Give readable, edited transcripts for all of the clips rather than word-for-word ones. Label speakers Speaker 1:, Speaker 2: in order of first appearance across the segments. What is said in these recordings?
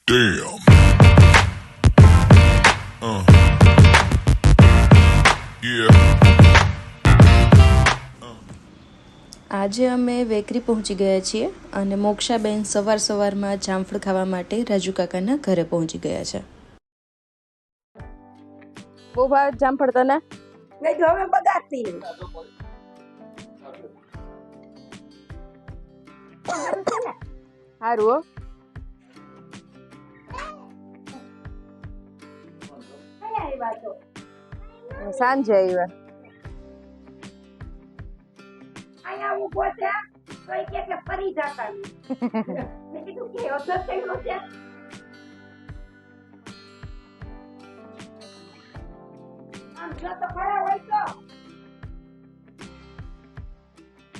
Speaker 1: Damn. Yeah.
Speaker 2: આજે અમે વેકરી પહોંચી ગયા છીએ અને મોક્ષાબેન સવારમાં જામફળ ખાવા માટે રાજુ કાકાના ઘરે પહોંચી ગયા છે. બહુ ભાવ જામફળ તને?
Speaker 3: નહીં તો હવે બગાડતી નહીં.
Speaker 2: સારું હો. સાંજે આવ્યા.
Speaker 3: અહીંયા ઊભો છે તો એ કે ફરી જતા મેં કીધું કે અસર થયેલો છે. આમ જો તો ખરા હોય તો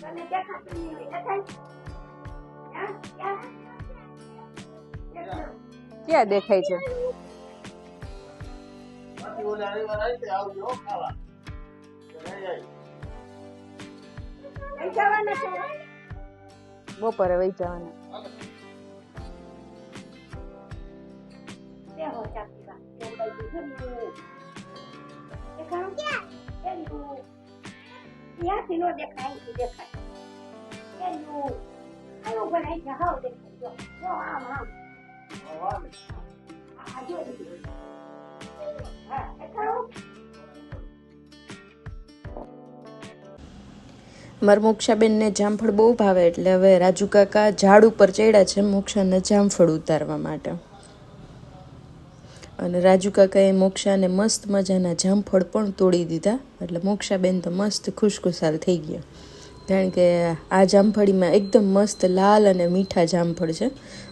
Speaker 3: તને દેખાતું નહીં હોય દેખાય?
Speaker 2: ક્યાં દેખાય છે? બપોરે વહી જવાના.
Speaker 3: ત્યાંથી નો દેખાય અહીંથી દેખાય. આનો પણ અહીં હાવ દેખાય. જો આમ આમ આ જો હા દેખાડો.
Speaker 2: મારા મોક્ષાબેનને જામફળ બહુ ભાવે એટલે હવે રાજુ કાકા ઝાડ ઉપર ચડ્યા છે મોક્ષાને જામફળ ઉતારવા માટે. અને રાજુ કાકાએ મોક્ષાને મસ્ત મજાના જામફળ પણ તોડી દીધા એટલે મોક્ષાબેન તો મસ્ત ખુશખુશાલ થઈ ગયા. કારણ કે આ જામફળીમાં એકદમ મસ્ત લાલ અને મીઠા જામફળ છે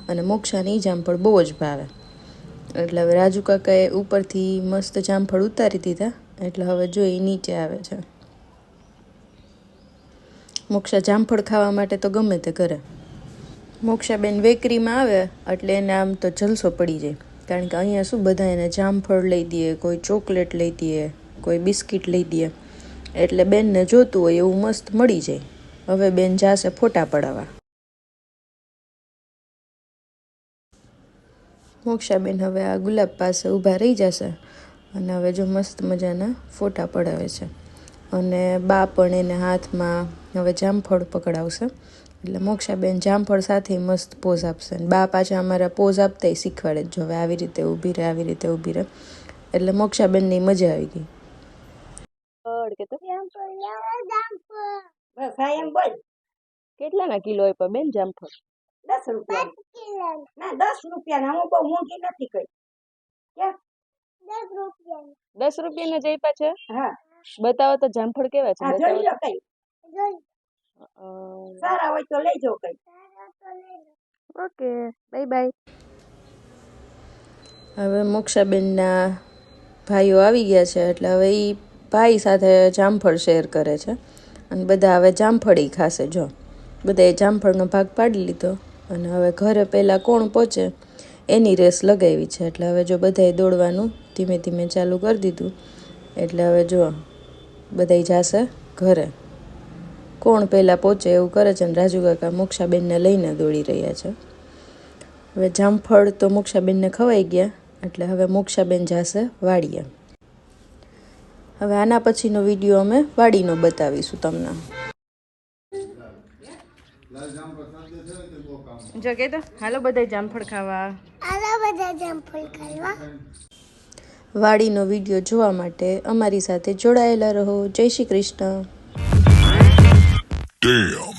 Speaker 2: અને મોક્ષાને એ જામફળ બહુ જ ભાવે. એટલે હવે રાજુ કાકાએ ઉપરથી મસ્ત જામફળ ઉતારી દીધા એટલે હવે જો એ નીચે આવે છે. મોક્ષા જામફળ ખાવા માટે તો ગમે તે કરે. મોક્ષાબેન વેકરીમાં આવે એટલે એને આમ તો જલસો પડી જાય. કારણ કે અહીંયા શું બધા એને જામફળ લઈ દે, કોઈ ચોકલેટ લઈ દે, કોઈ બિસ્કિટ લઈ દે એટલે બેનને જોતું હોય એવું મસ્ત મળી જાય. હવે બેન જાશે ફોટા પડાવવા. મોક્ષાબેન હવે આ ગુલાબ પાસે ઊભા રહી જશે અને હવે જો મસ્ત મજાના ફોટા પડાવે છે. અને બા પણ એને હાથમાં હવે જામફળ પકડાવશે એટલે મોક્ષાબેન જામફળ સાથે મસ્ત પોઝ આપશે. બા પાછા અમારા પોઝ આપતા શીખવાડે જો હવે આવી રીતે ઊભી રહે, આવી રીતે ઊભી રહે એટલે મોક્ષાબેનની મજા આવી ગઈ.
Speaker 3: બસ આ એમ બોલ.
Speaker 2: કેટલાના કિલો આપ્યા બેન જામફળ?
Speaker 3: 10 રૂપિયા. ના 10 રૂપિયા. હું બહુ મોંઘી નથી કઈ. ક્યાં
Speaker 2: 10 રૂપિયાના જ આપ્યા છે?
Speaker 3: હા
Speaker 2: બતાવો તો જામફળ કેવા છે?
Speaker 3: જોઈ લો કઈ સારા હોય તો લઈ જાઓ કઈ.
Speaker 2: Okay bye bye. હવે મોક્ષાબેનના ભાઈઓ આવી ગયા છે એટલે હવે એ ભાઈ સાથે જામફળ શેર કરે છે અને બધા હવે જામફળી ખાશે. જો બધાએ જામફળનો ભાગ પાડી લીધો અને હવે ઘરે પહેલાં કોણ પહોંચે એની રેસ લગાવી છે. એટલે હવે જો બધાએ દોડવાનું ધીમે ધીમે ચાલુ કરી દીધું એટલે હવે જો બધાય જાશે ઘરે. કોણ પહેલાં પહોંચે એવું કરે છે અને રાજુ કાકા મોક્ષાબેનને લઈને દોડી રહ્યા છે. હવે જામફળ તો મોક્ષાબેનને ખવાઈ ગયા એટલે હવે મોક્ષાબેન જાશે વાડીએ. હવે આના પછીનો વિડીયો અમે વાડીનો બતાવીશું તમને. જો કે તો હાલો બધા જામફળ ખાવા. વાડીનો વિડીયો જોવા માટે અમારી સાથે જોડાયેલા રહો. જય શ્રી કૃષ્ણ.
Speaker 1: Damn.